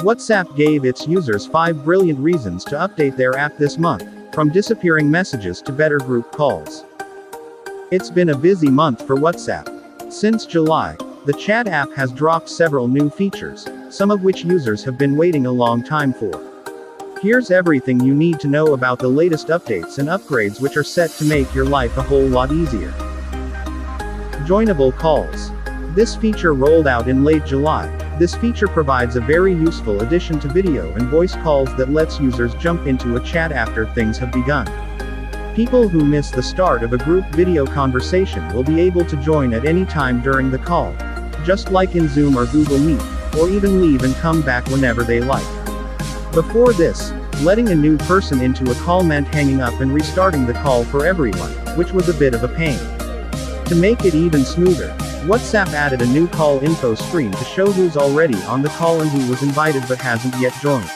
WhatsApp gave its users 5 brilliant reasons to update their app this month, from disappearing messages to better group calls. It's been a busy month for WhatsApp. Since July, the chat app has dropped several new features, some of which users have been waiting a long time for. Here's everything you need to know about the latest updates and upgrades which are set to make your life a whole lot easier. Joinable calls. This feature rolled out in late July. This feature provides a very useful addition to video and voice calls that lets users jump into a chat after things have begun. People who miss the start of a group video conversation will be able to join at any time during the call, just like in Zoom or Google Meet, or even leave and come back whenever they like. Before this, letting a new person into a call meant hanging up and restarting the call for everyone, which was a bit of a pain. To make it even smoother, WhatsApp added a new call info screen to show who's already on the call and who was invited but hasn't yet joined.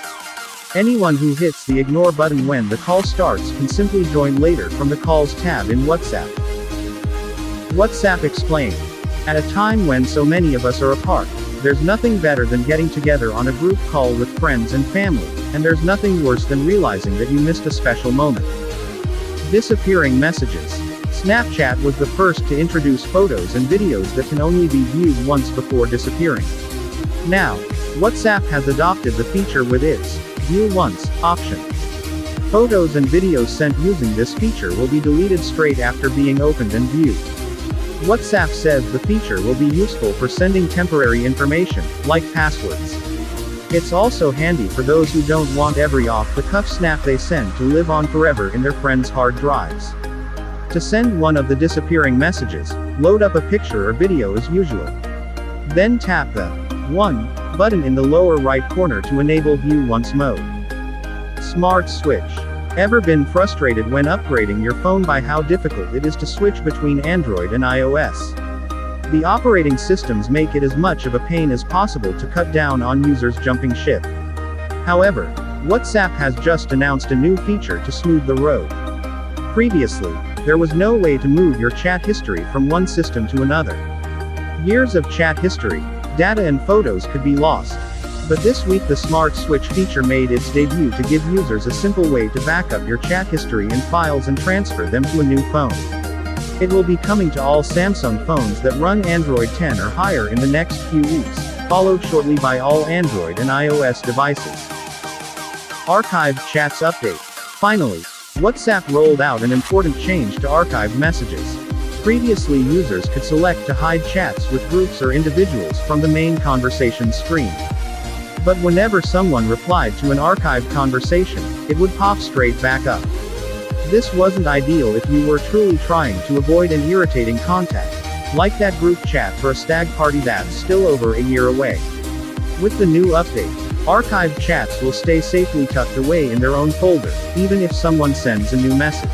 Anyone who hits the ignore button when the call starts can simply join later from the Calls tab in WhatsApp. WhatsApp explained. At a time when so many of us are apart, there's nothing better than getting together on a group call with friends and family, and there's nothing worse than realizing that you missed a special moment. Disappearing messages. Snapchat was the first to introduce photos and videos that can only be viewed once before disappearing. Now, WhatsApp has adopted the feature with its View Once option. Photos and videos sent using this feature will be deleted straight after being opened and viewed. WhatsApp says the feature will be useful for sending temporary information, like passwords. It's also handy for those who don't want every off-the-cuff snap they send to live on forever in their friends' hard drives. To send one of the disappearing messages, load up a picture or video as usual. Then tap the 1 button in the lower right corner to enable View Once mode. Smart Switch. Ever been frustrated when upgrading your phone by how difficult it is to switch between Android and iOS? The operating systems make it as much of a pain as possible to cut down on users jumping ship. However, WhatsApp has just announced a new feature to smooth the road. Previously, there was no way to move your chat history from one system to another. Years of chat history, data and photos could be lost. But this week the Smart Switch feature made its debut to give users a simple way to back up your chat history and files and transfer them to a new phone. It will be coming to all Samsung phones that run Android 10 or higher in the next few weeks, followed shortly by all Android and iOS devices. Archived Chats Update. Finally, WhatsApp rolled out an important change to archived messages. Previously users could select to hide chats with groups or individuals from the main conversation screen. But whenever someone replied to an archived conversation, it would pop straight back up. This wasn't ideal if you were truly trying to avoid an irritating contact, like that group chat for a stag party that's still over a year away. With the new update, archived chats will stay safely tucked away in their own folder, even if someone sends a new message.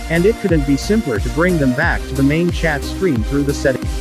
And it couldn't be simpler to bring them back to the main chat screen through the settings.